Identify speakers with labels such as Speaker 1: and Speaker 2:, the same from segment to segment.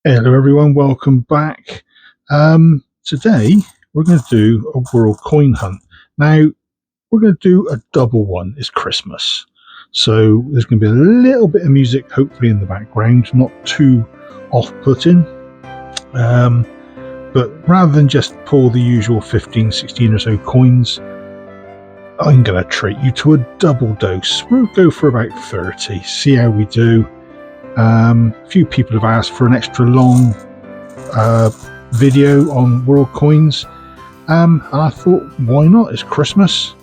Speaker 1: Hello everyone, welcome back. Today we're going to do a world coin hunt. Now we're going to do a double one. It's Christmas, so there's going to be a little bit of music hopefully in the background, not too off-putting. But rather than just pull the usual 15, 16 or so coins, I'm going to treat you to a double dose. We'll go for about 30, see how we do. A few people have asked for an extra long video on world coins, and I thought, why not? It's Christmas,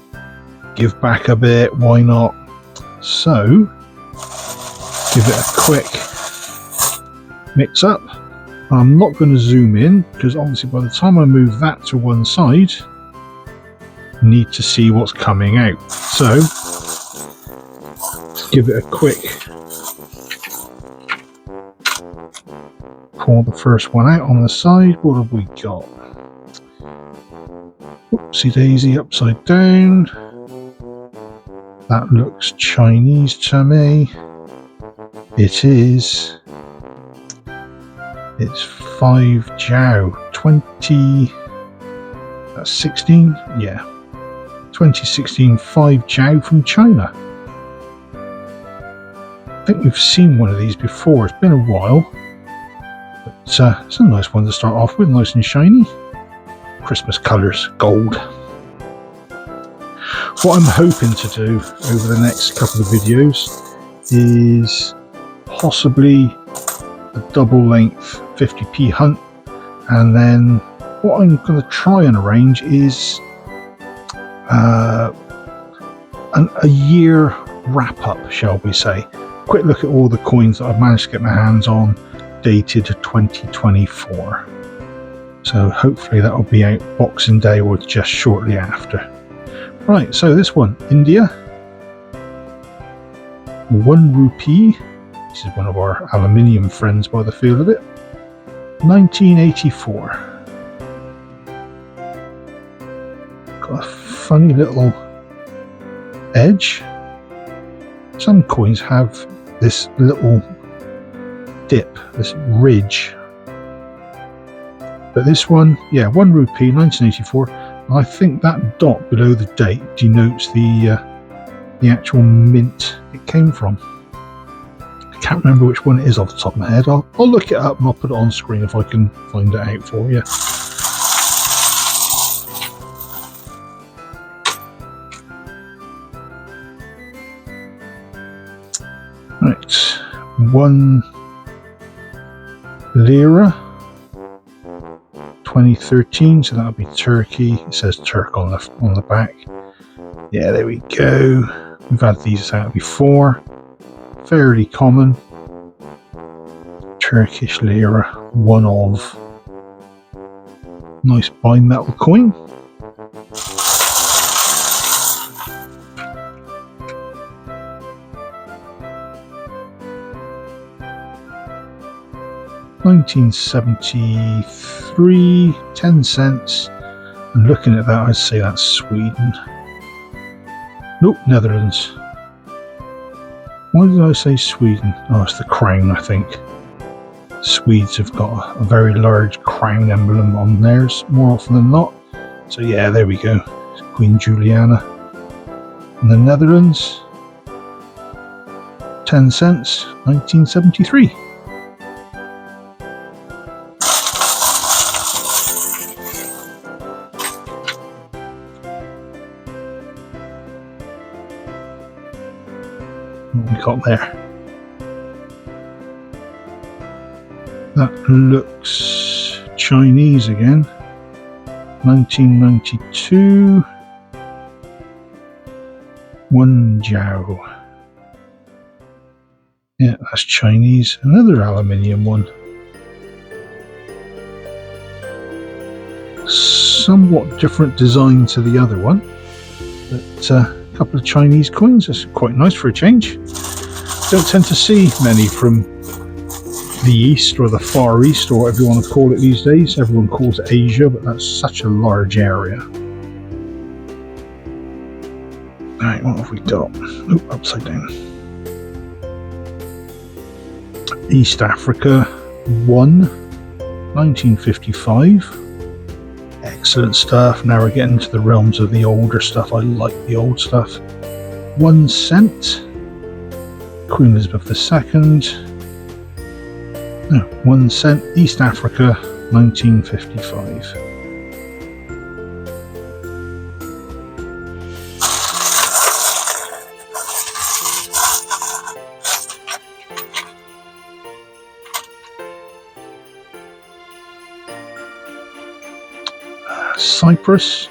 Speaker 1: give back a bit, why not? So give it a quick mix up. I'm not going to zoom in because obviously by the time I move that to one side, I need to see what's coming out. So give it a quick pull the first one out on the side. What have we got? Whoopsie daisy, upside down. That looks Chinese to me. It is. It's 5 Jiao. 16? Yeah. 2016 5 Jiao from China. I think we've seen one of these before. It's been a while. It's a nice one to start off with, nice and shiny. Christmas colours, gold. What I'm hoping to do over the next couple of videos is possibly a double length 50p hunt, and then what I'm going to try and arrange is a year wrap up, shall we say. Quick look at all the coins that I've managed to get my hands on, dated 2024. So hopefully that will be out Boxing Day or just shortly after. Right, so this one, India, 1 rupee. This is one of our aluminium friends by the feel of it. 1984. Got a funny little edge. Some coins have this little dip, this ridge, but this one, yeah, 1 rupee, 1984. I think that dot below the date denotes the actual mint it came from. I can't remember which one it is off the top of my head. I'll look it up and I'll put it on screen if I can find it out for you. Right, 1 lira, 2013, so that'll be Turkey. It says Turk on the back. Yeah, there we go. We've had these out before. Fairly common. Turkish lira, one of. Nice bimetal coin. $1973, 10 cents. And looking at that, I'd say that's Sweden. Nope, Netherlands. Why did I say Sweden? Oh, it's the crown, I think. Swedes have got a very large crown emblem on theirs, more often than not. So yeah, there we go. Queen Juliana. And the Netherlands, 10 cents, 1973. What we got there? That looks Chinese again. 1992. 1 Jiao. Yeah, that's Chinese. Another aluminium one. Somewhat different design to the other one, but a couple of Chinese coins. That's quite nice for a change. Don't tend to see many from the East or the Far East or whatever you want to call it these days. Everyone calls it Asia, but that's such a large area. Alright, what have we got? Oh, upside down. East Africa, 1, 1955. Excellent stuff. Now we're getting into the realms of the older stuff. I like the old stuff. 1 cent. Queen Elizabeth II. No, 1 cent. East Africa, 1955. Cyprus,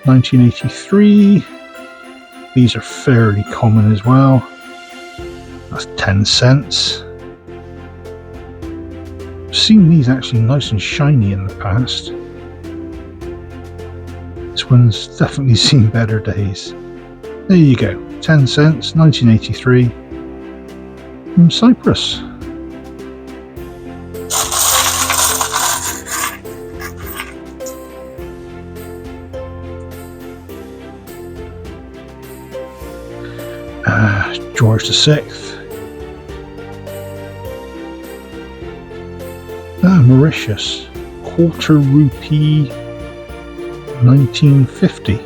Speaker 1: 1983. These are fairly common as well. That's 10 cents. I've seen these actually nice and shiny in the past. This one's definitely seen better days. There you go, 10 cents, 1983, from Cyprus. George VI. Mauritius, quarter rupee, 1950.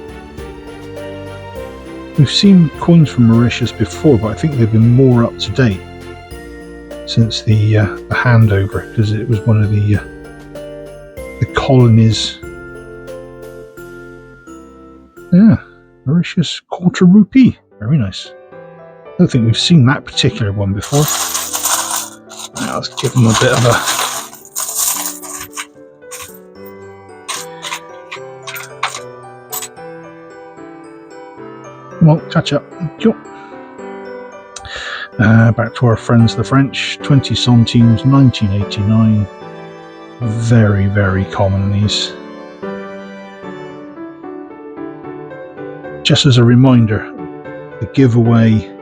Speaker 1: We've seen coins from Mauritius before, but I think they've been more up to date since the handover, because it was one of the colonies. Yeah, Mauritius quarter rupee, very nice. I don't think we've seen that particular one before. Now let's give them a bit of a... Come on, catch up. Back to our friends the French. 20 centimes, 1989. Very, very common, these. Just as a reminder, the giveaway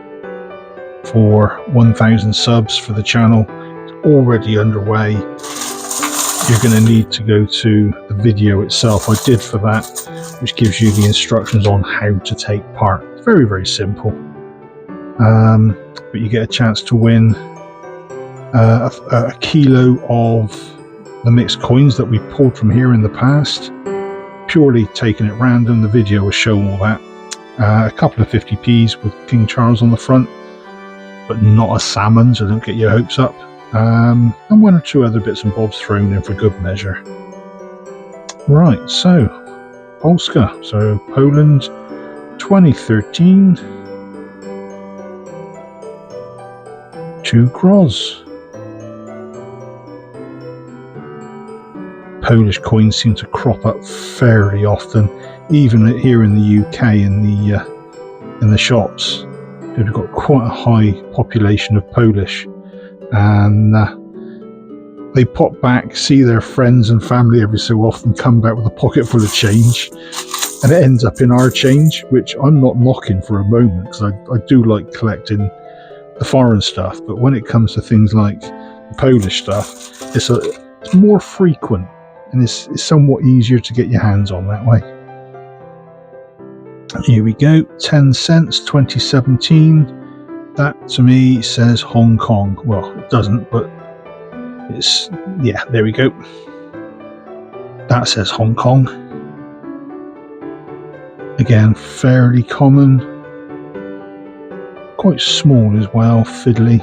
Speaker 1: for 1,000 subs for the channel is already underway. You're going to need to go to the video itself I did for that, which gives you the instructions on how to take part. It's very, very simple. But you get a chance to win a kilo of the mixed coins that we pulled from here in the past. Purely taking it random. The video will show all that. A couple of 50p's with King Charles on the front, but not a salmon, so don't get your hopes up. And 1 or 2 other bits and bobs thrown in for good measure. Right, so Polska, so Poland, 2013. 2 grosz. Polish coins seem to crop up fairly often, even here in the UK in the shops. We've got quite a high population of Polish, and they pop back, see their friends and family every so often, come back with a pocket full of change, and it ends up in our change, which I'm not knocking for a moment, because I do like collecting the foreign stuff, but when it comes to things like the Polish stuff, it's more frequent, and it's somewhat easier to get your hands on that way. Here we go, 10 cents, 2017. That to me says Hong Kong. Well, it doesn't, but it's, yeah, there we go. That says Hong Kong. Again, fairly common. Quite small as well, fiddly.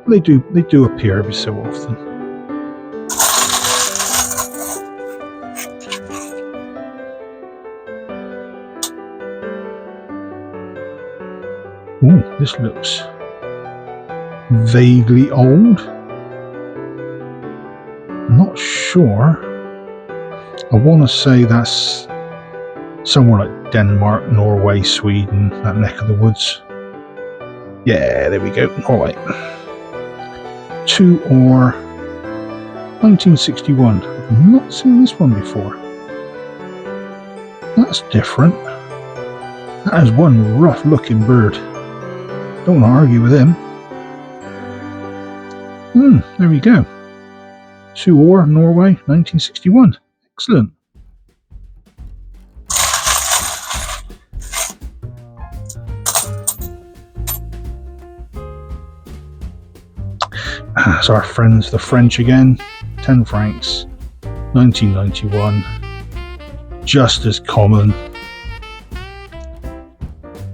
Speaker 1: They do appear every so often. Ooh, this looks vaguely old. Not sure. I want to say that's somewhere like Denmark, Norway, Sweden, that neck of the woods. Yeah, there we go. All right. 2 or 1961. I've not seen this one before. That's different. That is one rough looking bird. Don't want to argue with him. There we go. 2 or Norway, 1961. Excellent. So our friends, the French again, 10 francs, 1991, just as common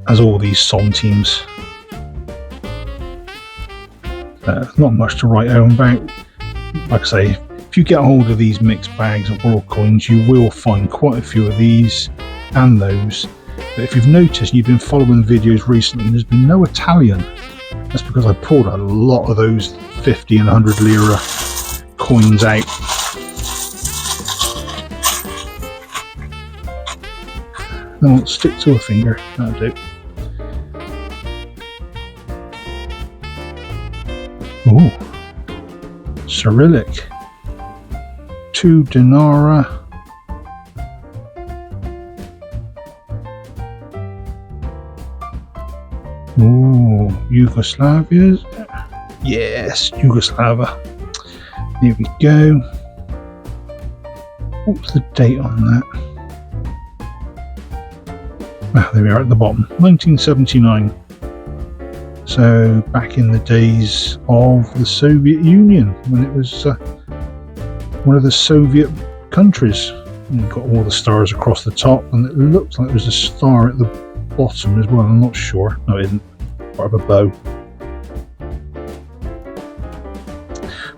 Speaker 1: as all these centimes. Not much to write home about. Like I say, if you get hold of these mixed bags of world coins, you will find quite a few of these and those. But if you've noticed, you've been following videos recently, there's been no Italian. That's because I pulled a lot of those 50 and 100 lira coins out. No, stick to a finger, that'll do. Ooh, Cyrillic, 2 denarii. Ooh, Yugoslavia. Yes, Yugoslavia. There we go. What's the date on that? Ah, there we are at the bottom, 1979. So back in the days of the Soviet Union, when it was one of the Soviet countries. And you've got all the stars across the top, and it looks like there's a star at the bottom as well. I'm not sure. No, it isn't. Part of a bow.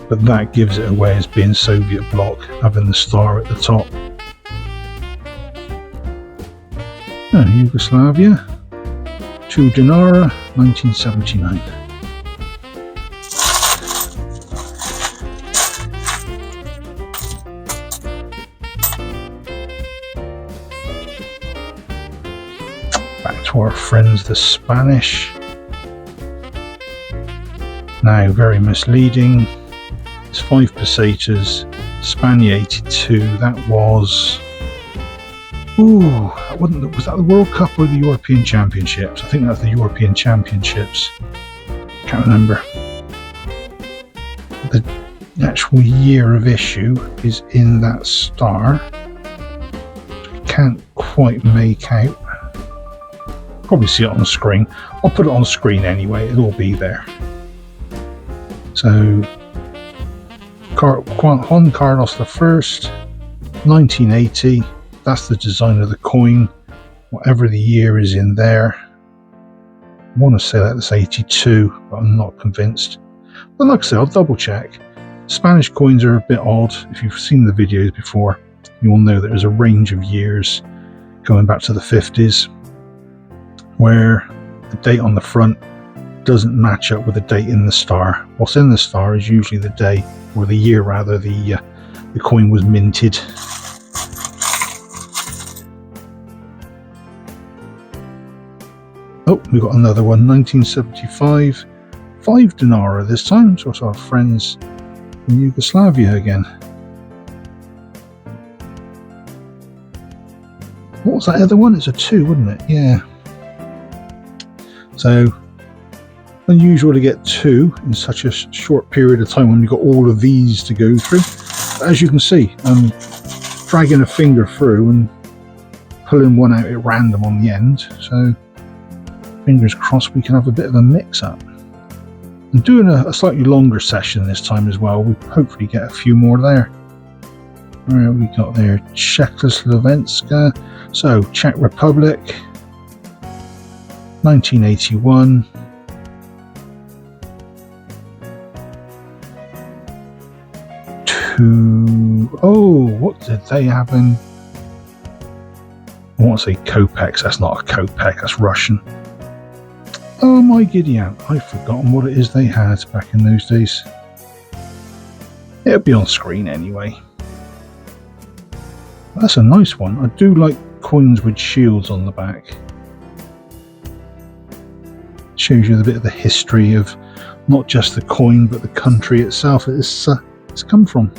Speaker 1: But that gives it away as being Soviet bloc, having the star at the top. Yugoslavia, 2 denarii, 1979. Back to our friends the Spanish. Now very misleading. It's 5 pesetas, Spania 82. That was... Ooh, was that the World Cup or the European Championships? I think that's the European Championships. Can't remember. The actual year of issue is in that star. I can't quite make out. Probably see it on the screen. I'll put it on the screen anyway, it'll all be there. So, Juan Carlos I, 1980. That's the design of the coin. Whatever the year is in there. I want to say that's 82, but I'm not convinced. But like I say, I'll double check. Spanish coins are a bit odd. If you've seen the videos before, you'll know that there's a range of years going back to the 50s where the date on the front doesn't match up with the date in the star. What's in the star is usually the day, or the year rather, the coin was minted. Oh, we've got another one, 1975, 5 denarii this time, so it's our friends from Yugoslavia again. What was that other one? It's a 2, wasn't it? Yeah. So, unusual to get 2 in such a short period of time when you've got all of these to go through. But as you can see, I'm dragging a finger through and pulling one out at random on the end, so fingers crossed we can have a bit of a mix-up. I'm doing a slightly longer session this time as well. We'll hopefully get a few more there. Where have we got there? Czechoslovakia. So, Czech Republic, 1981. Oh, what did they have in? I want to say kopecks. That's not a kopeck, that's Russian. Oh my giddy aunt, I've forgotten what it is they had back in those days. It'll be on screen anyway. That's a nice one. I do like coins with shields on the back. Shows you a bit of the history of not just the coin but the country itself it's come from.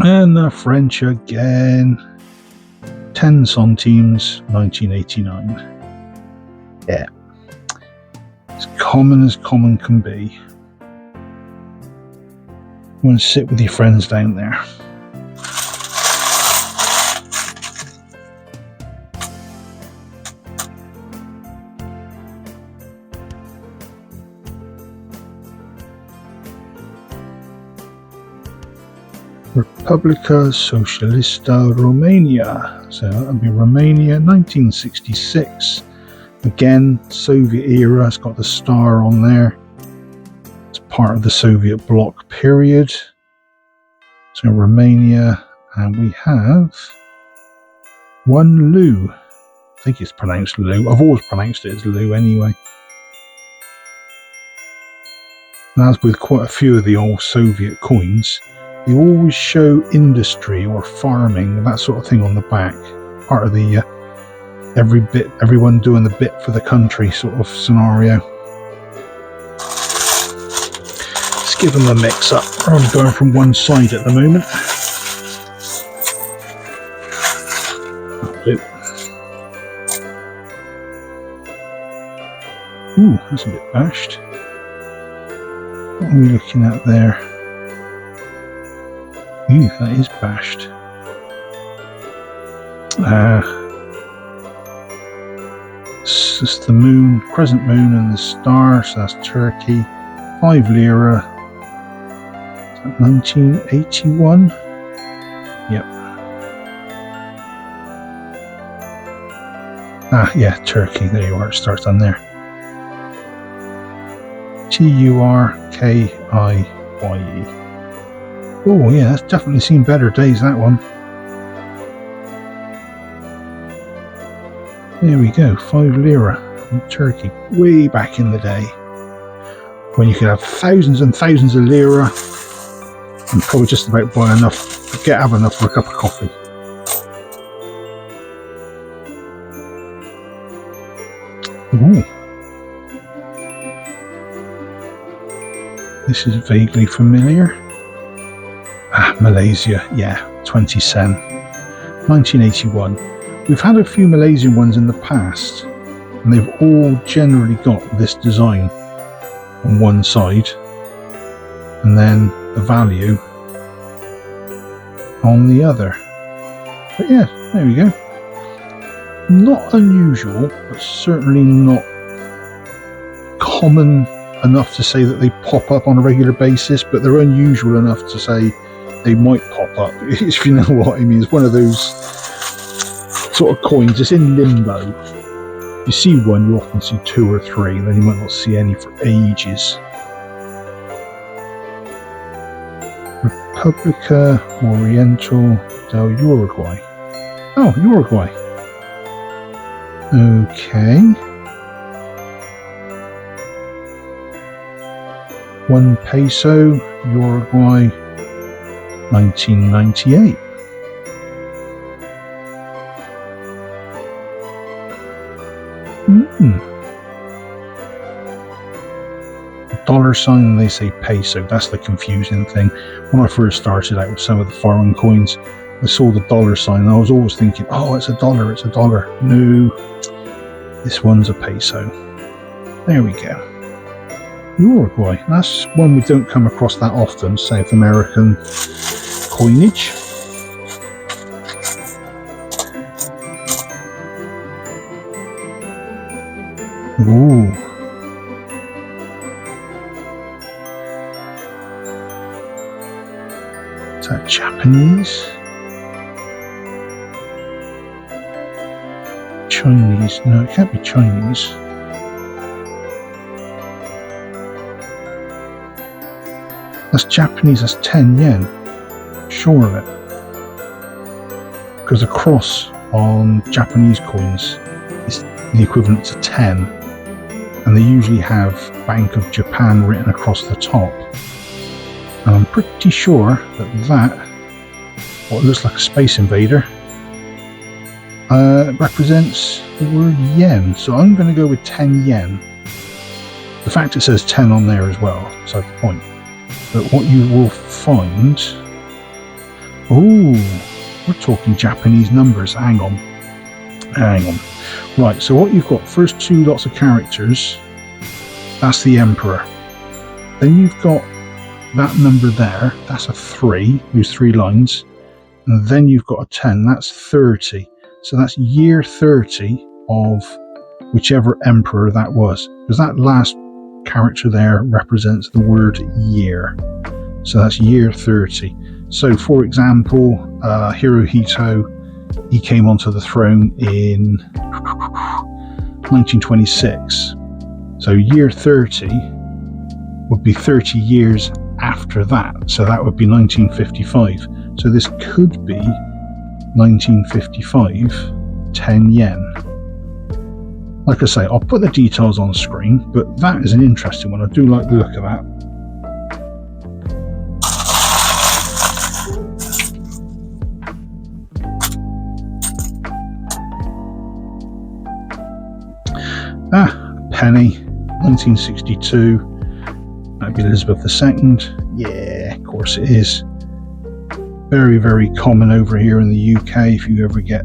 Speaker 1: And the French again. 10 centimes, 1989. Yeah. As common can be. You want to sit with your friends down there. Republica Socialista Romania. So that would be Romania, 1966. Again, Soviet era. It's got the star on there. It's part of the Soviet bloc period. So Romania, and we have one Lu. I think it's pronounced Lu. I've always pronounced it as Lu anyway. And as with quite a few of the old Soviet coins, they always show industry or farming, that sort of thing on the back. Part of the everyone doing the bit for the country sort of scenario. Let's give them a mix up. We're only going from one side at the moment. Ooh, that's a bit bashed. What are we looking at there? Ooh, that is bashed. It's just the moon, crescent moon and the star, so that's Turkey. 5 lira. Is that 1981? Yep. Ah, yeah, Turkey. There you are. It starts on there. Turkiye. Oh yeah, that's definitely seen better days, that one. There we go, 5 lira from Turkey, way back in the day, when you could have thousands and thousands of lira and probably just about buy enough, have enough for a cup of coffee. Ooh. This is vaguely familiar. Ah, Malaysia, yeah, 20 sen, 1981. We've had a few Malaysian ones in the past, and they've all generally got this design on one side, and then the value on the other. But yeah, there we go. Not unusual, but certainly not common enough to say that they pop up on a regular basis, but they're unusual enough to say they might pop up, if you know what I mean. It's one of those sort of coins, it's in limbo. You see one, you often see 2 or 3, then you might not see any for ages. Republica Oriental del Uruguay. Oh, Uruguay. Okay. 1 peso, Uruguay, 1998. Dollar sign, they say peso. That's the confusing thing. When I first started out with some of the foreign coins, I saw the dollar sign and I was always thinking, oh, it's a dollar, it's a dollar. No, this one's a peso. There we go. Uruguay, that's one we don't come across that often, South American coinage. Ooh. Is that Japanese? Chinese? No, it can't be Chinese. That's Japanese, that's 10 yen. Sure of it. Because the cross on Japanese coins is the equivalent to 10. And they usually have Bank of Japan written across the top. And I'm pretty sure that what looks like a Space Invader, represents the word yen. So I'm going to go with 10 yen. The fact it says 10 on there as well, beside the point. But what you will find... Oh, we're talking Japanese numbers. Hang on. Right, so what you've got, first 2 lots of characters, that's the Emperor. Then you've got that number there, that's a 3, there's 3 lines. And then you've got a 10, that's 30. So that's year 30 of whichever emperor that was. Because that last character there represents the word year. So that's year 30. So for example, Hirohito, he came onto the throne in 1926. So year 30 would be 30 years after that. So that would be 1955. So this could be 1955, 10 yen. Like I say, I'll put the details on screen, but that is an interesting one. I do like the look of that. Penny, 1962. That'd be Elizabeth II. Yeah, of course it is. Very, very common over here in the UK. If you ever get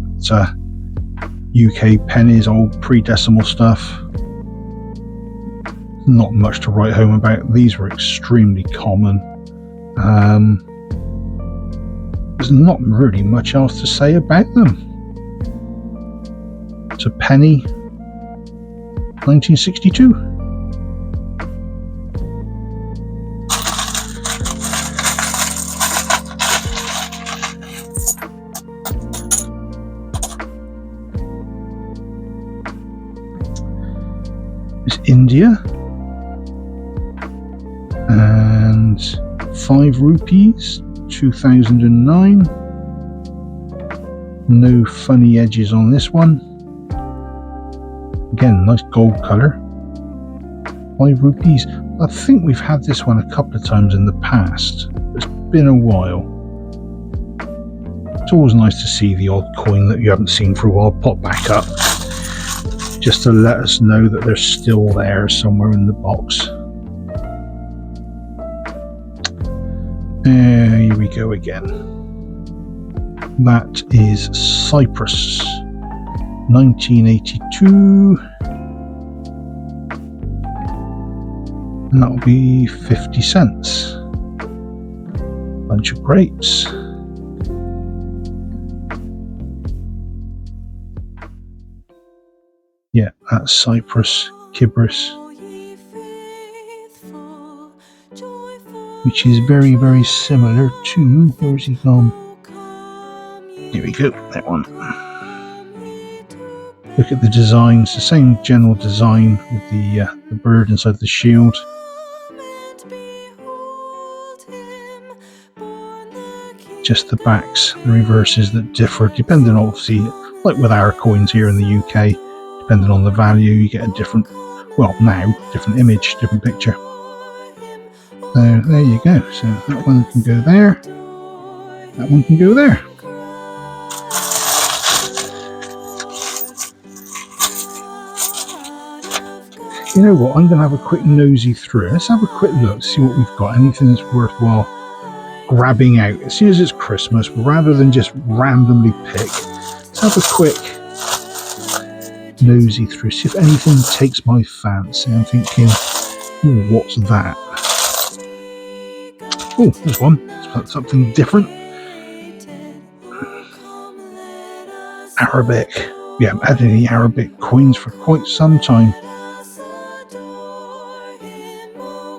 Speaker 1: UK pennies, old pre-decimal stuff, not much to write home about. These were extremely common. There's not really much else to say about them. It's a penny, 1962. It's India, and 5 rupees, 2009. No funny edges on this one. Again, nice gold colour. 5 rupees. I think we've had this one a couple of times in the past. It's been a while. It's always nice to see the odd coin that you haven't seen for a while pop back up, just to let us know that they're still there somewhere in the box. Here we go again. That is Cyprus, 1982. And that'll be 50 cents. Bunch of grapes. Yeah, that's Cyprus, Kibris, which is very, very similar to, where's he gone? Here we go, that one. Look at the designs, the same general design with the bird inside the shield. Just the backs, the reverses that differ, depending obviously, like with our coins here in the UK, depending on the value, you get a different, well now, different image, different picture. So there you go. So that one can go there. That one can go there. You know what? I'm going to have a quick nosy through. Let's have a quick look, see what we've got. Anything that's worthwhile grabbing out. As soon as it's Christmas, rather than just randomly pick, let's have a quick nosy through. See if anything takes my fancy. I'm thinking, ooh, what's that? Oh, there's one. It's something different. Arabic. We haven't had any Arabic coins for quite some time.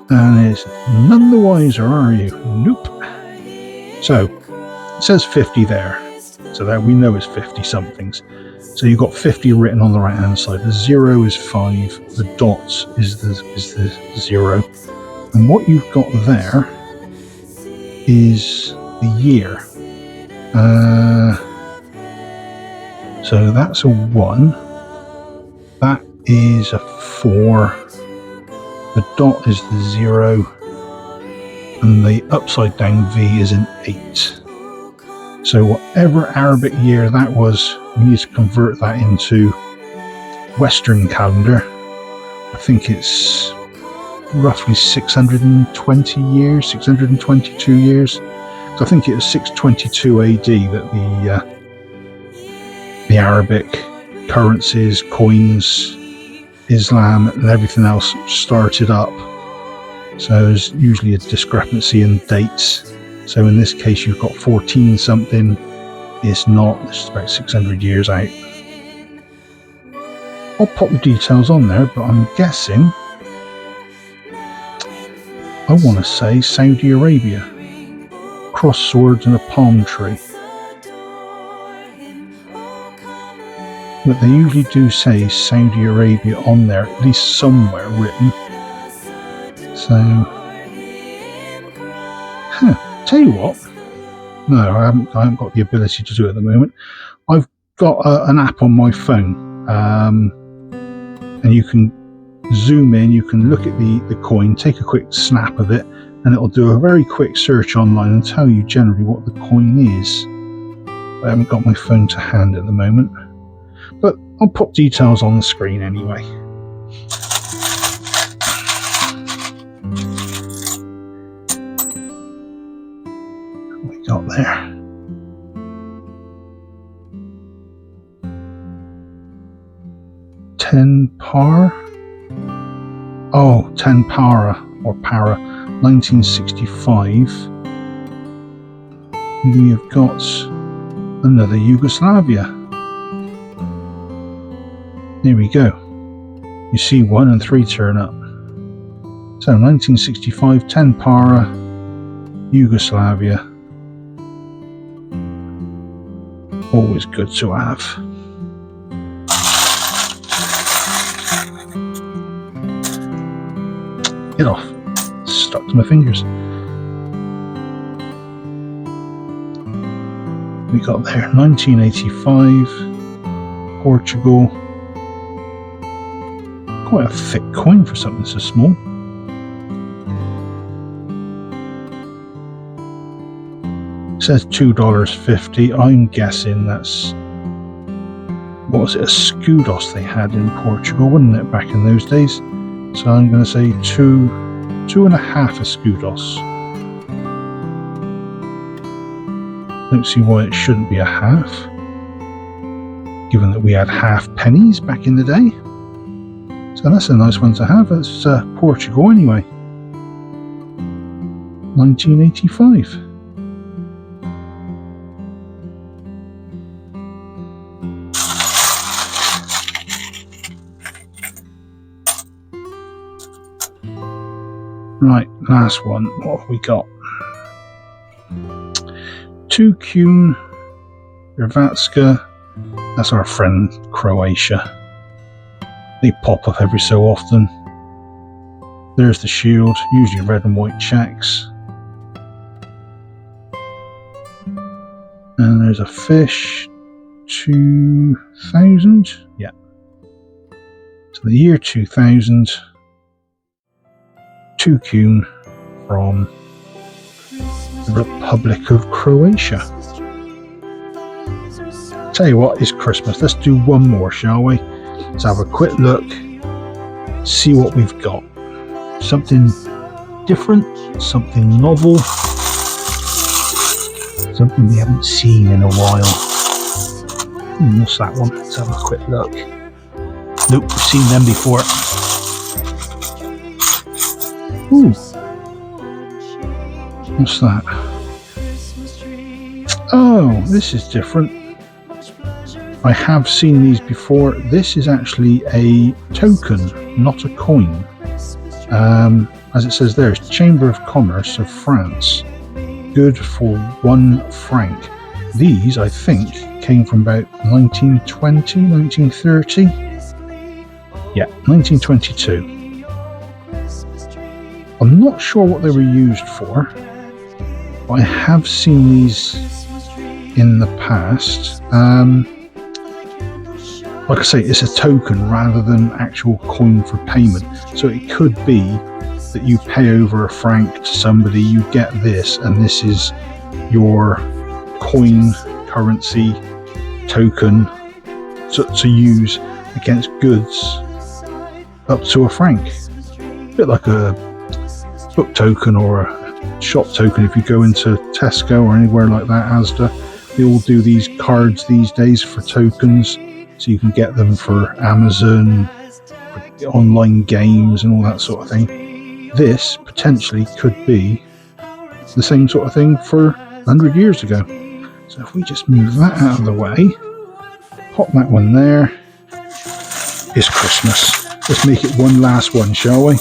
Speaker 1: And it's none the wiser, are you? Nope. So, it says 50 there. So there we know it's 50 somethings. So you've got 50 written on the right hand side. The 0 is 5. The dot is the 0. And what you've got there is the year. So that's a 1. That is a 4. The dot is the 0. And the upside down V is an 8. So whatever Arabic year that was, we need to convert that into Western calendar. I think it's roughly 620 years, 622 years. So I think it was 622 AD that the Arabic currencies, coins, Islam and everything else started up. So there's usually a discrepancy in dates. So in this case you've got 14 something. It's not, it's about 600 years out. I'll pop the details on there, but I'm guessing, I want to say Saudi Arabia. Cross swords and a palm tree. But they usually do say Saudi Arabia on there, at least somewhere written. So, tell you what. No, I haven't got the ability to do it at the moment. I've got an app on my phone, and you can zoom in, you can look at the coin, take a quick snap of it, and it'll do a very quick search online and tell you generally what the coin is. I haven't got my phone to hand at the moment, but I'll put details on the screen anyway. What we got there? Ten par? Oh, 10 para or para, 1965. We have got another Yugoslavia. There we go. You see 1 and 3 turn up. So 1965, 10 para, Yugoslavia. Always good to have. Get off. Stuck to my fingers. We got there 1985, Portugal. Quite a thick coin for something so small. It says $2.50. I'm guessing that's, what was it, a Skudos they had in Portugal, wasn't it, back in those days? So I'm going to say 2.5 Skudos. Don't see why it shouldn't be a half, given that we had half pennies back in the day. So that's a nice one to have. It's Portugal anyway. 1985. Right, last one. What have we got? 2 Kun Hrvatska. That's our friend Croatia. They pop up every so often. There's the shield, usually red and white checks. And there's a fish. 2000. Yeah. So the year 2000. 2 Kun from the Republic of Croatia. Tell you what, it's Christmas. Let's do one more, shall we? Let's have a quick look, see what we've got. Something different, something novel, something we haven't seen in a while. What's that one? Let's have a quick look. Nope, we've seen them before. Ooh. What's that? Oh, this is different. I have seen these before. This is actually a token, not a coin. As it says there, it's Chamber of Commerce of France. Good for 1 franc. These, I think, came from about 1920, 1930. Yeah, 1922. I'm not sure what they were used for, but I have seen these in the past. Like I say, it's a token rather than actual coin for payment. So it could be that you pay over a franc to somebody, you get this, and this is your coin, currency, token to use against goods up to a franc. A bit like a book token or a shop token. If you go into Tesco or anywhere like that, Asda, they all do these cards these days for tokens, so you can get them for Amazon, for online games and all that sort of thing. This potentially could be the same sort of thing for 100 years ago. So if we just move that out of the way, pop that one there. It's Christmas. Let's make it one last one, shall we?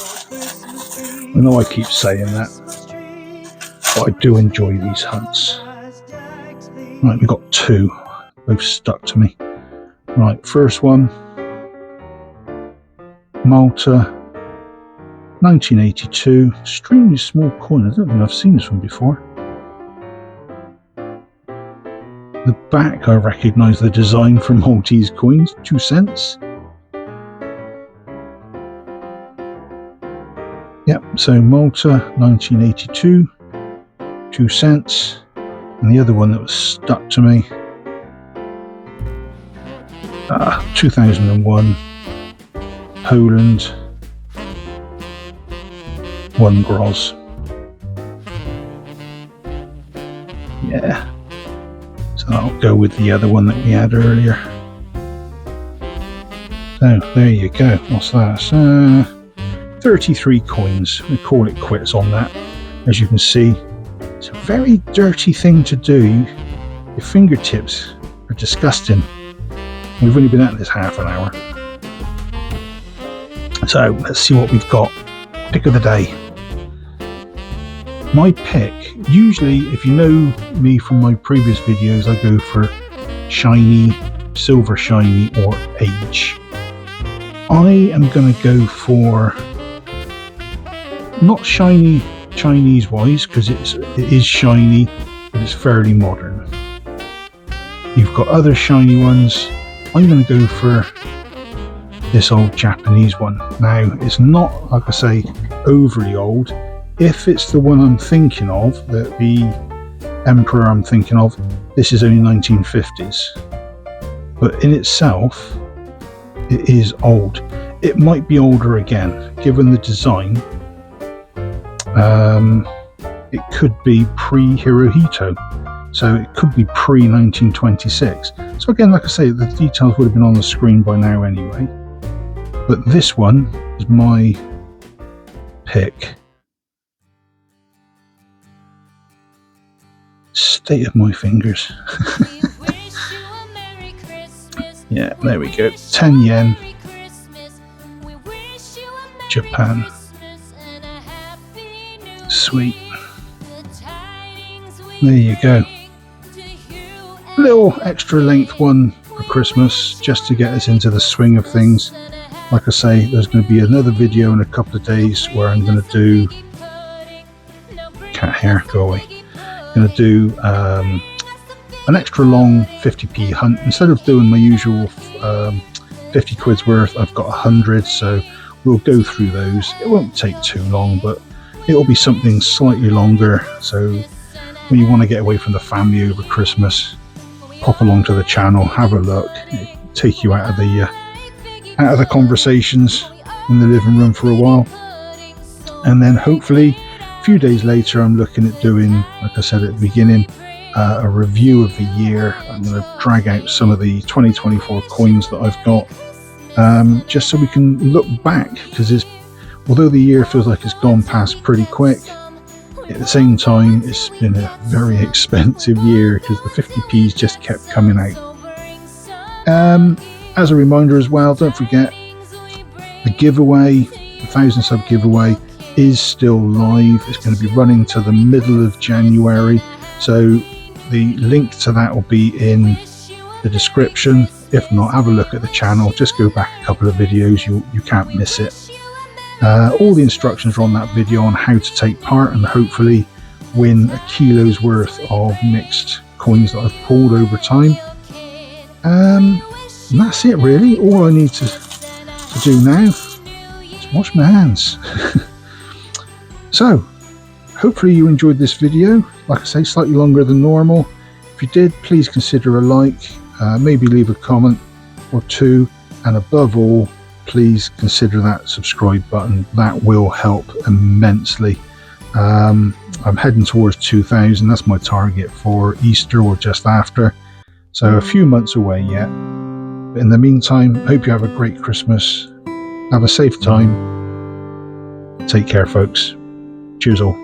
Speaker 1: I know I keep saying that, but I do enjoy these hunts. Right, we've got two, both stuck to me. Right, first one, Malta, 1982, extremely small coin. I don't think I've seen this one before. The back, I recognise the design from Maltese coins, 2 cents. Yep, so Malta, 1982, 2 cents. And the other one that was stuck to me, 2001, Poland, 1 grosz. Yeah, so that'll go with the other one that we had earlier. So there you go. What's that? 33 coins. We call it quits on that. As you can see, it's a very dirty thing to do. Your fingertips are disgusting. We've only been at this half an hour. So let's see what we've got. Pick of the day. My pick, usually if you know me from my previous videos, I go for shiny, silver shiny or age. I am going to go for not shiny Chinese wise, because it is shiny, but it's fairly modern. You've got other shiny ones. I'm going to go for this old Japanese one. Now, it's not, like I say, overly old. If it's the one I'm thinking of, the Emperor I'm thinking of, this is only 1950s. But in itself, it is old. It might be older again, given the design. It could be pre-Hirohito, so it could be pre-1926. So again, like I say, the details would have been on the screen by now anyway. But this one is my pick. State of my fingers. Yeah, there we go. 10 yen. Japan. Sweet. There you go. A little extra length one for Christmas, just to get us into the swing of things. Like I say, there's going to be another video in a couple of days where I'm going to do... Cat hair, go away. Going to do an extra long 50p hunt. Instead of doing my usual 50 quid's worth, I've got 100, so we'll go through those. It won't take too long, but it'll be something slightly longer, so when you want to get away from the family over Christmas, pop along to the channel, have a look. It'll take you out of the conversations in the living room for a while, and then hopefully a few days later I'm looking at doing, like I said at the beginning, a review of the year. I'm going to drag out some of the 2024 coins that I've got, just so we can look back, because although the year feels like it's gone past pretty quick, at the same time it's been a very expensive year because the 50p's just kept coming out. As a reminder as well, don't forget the giveaway, the 1,000 sub giveaway is still live. It's going to be running to the middle of January, so the link to that will be in the description. If not, have a look at the channel, just go back a couple of videos, you can't miss it. All the instructions are on that video on how to take part and hopefully win a kilo's worth of mixed coins that I've pulled over time. And that's it really. All I need to do now is wash my hands. So hopefully you enjoyed this video. Like I say, slightly longer than normal. If you did, please consider a like, maybe leave a comment or two, and above all, please consider that subscribe button. That will help immensely. I'm heading towards 2,000. That's my target for Easter or just after, so a few months away yet. But in the meantime, hope you have a great Christmas. Have a safe time. Take care, folks. Cheers all.